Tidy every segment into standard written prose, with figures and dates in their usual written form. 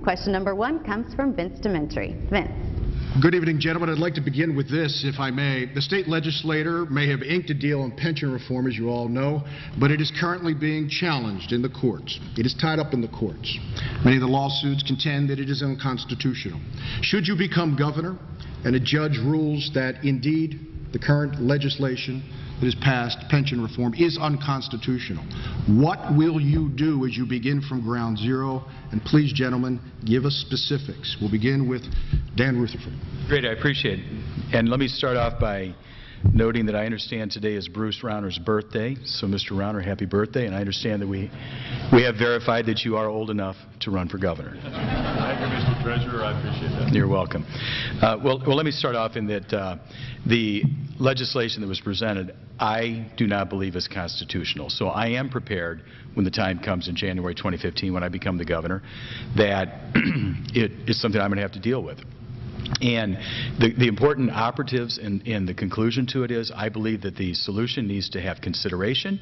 Question number 1 comes from Vince Dementri. Vince. Good evening, gentlemen. I'd like to begin with this, if I may. The state legislature may have inked a deal on pension reform, as you all know, but it is currently being challenged in the courts. It is tied up in the courts. Many of the lawsuits contend that it is unconstitutional. Should you become governor and a judge rules that indeed the current legislation that is passed, pension reform, is unconstitutional, what will you do as you begin from ground zero? And please, gentlemen, give us specifics. We'll begin with Dan Rutherford. Great, I appreciate it. And let me start off by noting that I understand today is Bruce Rauner's birthday. So, Mr. Rauner, happy birthday. And I understand that we have verified that you are old enough to run for governor. Thank you, Mr. Treasurer. I appreciate that. You're welcome. Well, let me start off in that the legislation that was presented, I do not believe is constitutional. So I am prepared when the time comes in January 2015 when I become the governor that it is something I'm going to have to deal with. And the important operatives in the conclusion to it is I believe that the solution needs to have consideration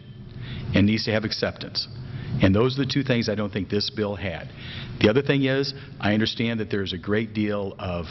and needs to have acceptance. And those are the two things I don't think this bill had. The other thing is I understand that there's a great deal of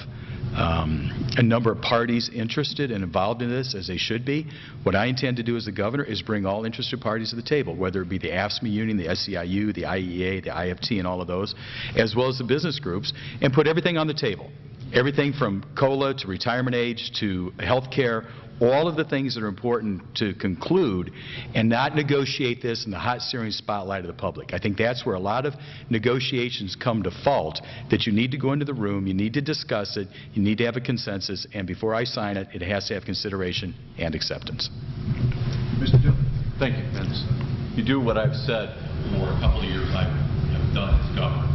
a number of parties interested and involved in this, as they should be. What I intend to do as the governor is bring all interested parties to the table, whether it be the AFSCME union, the SEIU, the IEA, the IFT, and all of those, as well as the business groups, and put everything on the table. Everything from COLA to retirement age to health care, all of the things that are important to conclude and not negotiate this in the hot searing spotlight of the public. I think that's where a lot of negotiations come to fault, that you need to go into the room, you need to discuss it, you need to have a consensus, and before I sign it, it has to have consideration and acceptance. Mr. Dillon. Thank you, Vince. You do what I've said for a couple of years I have done as governor.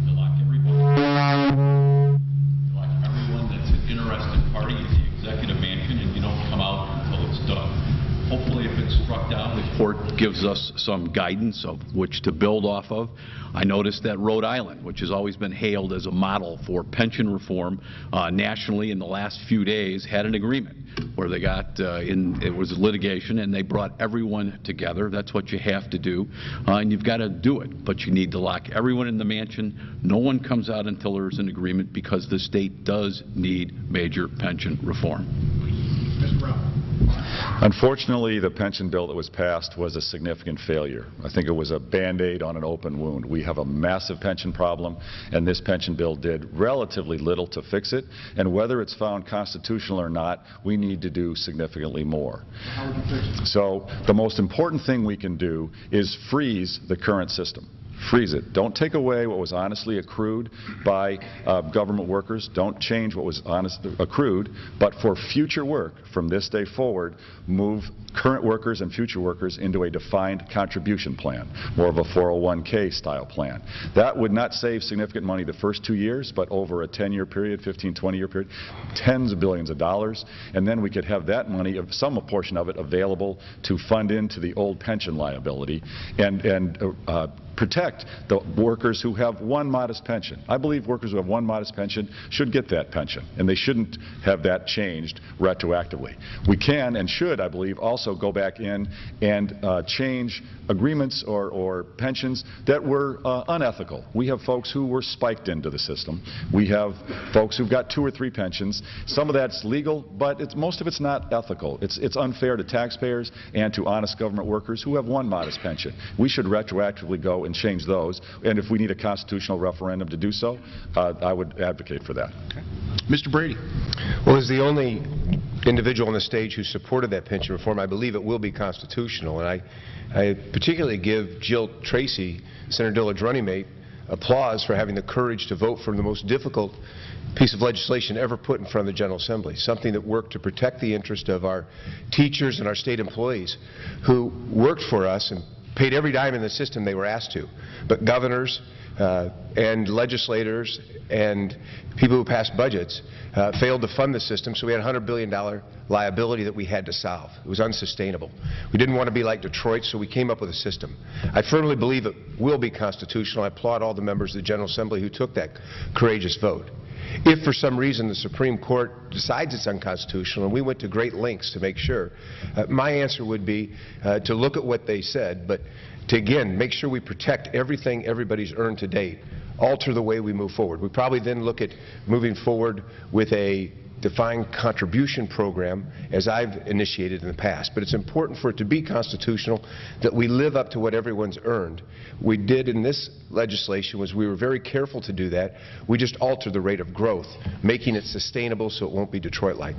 To lock everyone that's an interested party in the executive mansion, and you don't come out until it's done. Hopefully, if it's struck down, the court gives us some guidance of which to build off of. I noticed that Rhode Island, which has always been hailed as a model for pension reform nationally in the last few days, had an agreement where they got, it was litigation, and they brought everyone together. That's what you have to do, and you've got to do it. But you need to lock everyone in the mansion. No one comes out until there's an agreement, because the state does need major pension reform. Mr. Brown. Unfortunately, the pension bill that was passed was a significant failure. I think it was a Band-Aid on an open wound. We have a massive pension problem, and this pension bill did relatively little to fix it. And whether it's found constitutional or not, we need to do significantly more. How would you fix it? So the most important thing we can do is freeze the current system. Freeze it. Don't take away what was honestly accrued by government workers. Don't change what was accrued. But for future work, from this day forward, move current workers and future workers into a defined contribution plan, more of a 401k style plan. That would not save significant money the first 2 years, but over a 10-year period, 15, 20-year period, tens of billions of dollars. And then we could have that money, some portion of it, available to fund into the old pension liability and protect the workers who have one modest pension. I believe workers who have one modest pension should get that pension, and they shouldn't have that changed retroactively. We can and should, I believe, also go back in and change agreements or pensions that were unethical. We have folks who were spiked into the system. We have folks who've got 2 or 3 pensions. Some of that's legal, but most of it's not ethical. It's unfair to taxpayers and to honest government workers who have one modest pension. We should retroactively go and change those, and if we need a constitutional referendum to do so, I would advocate for that. Okay. Mr. Brady. Well, as the only individual on the stage who supported that pension reform, I believe it will be constitutional, and I particularly give Jill Tracy, Senator Dillard's running mate, applause for having the courage to vote for the most difficult piece of legislation ever put in front of the General Assembly, something that worked to protect the interest of our teachers and our state employees who worked for us and paid every dime in the system they were asked to. But governors and legislators and people who passed budgets failed to fund the system, so we had a $100 billion liability that we had to solve. It was unsustainable. We didn't want to be like Detroit, so we came up with a system. I firmly believe it will be constitutional. I applaud all the members of the General Assembly who took that courageous vote. If for some reason the Supreme Court decides it's unconstitutional, and we went to great lengths to make sure, my answer would be to look at what they said, but to again make sure we protect everything everybody's earned to date alter the way we move forward. We probably then look at moving forward with a defined contribution program, as I've initiated in the past. But it's important for it to be constitutional that we live up to what everyone's earned. We did in this legislation was we were very careful to do that. We just altered the rate of growth, making it sustainable so it won't be Detroit-like.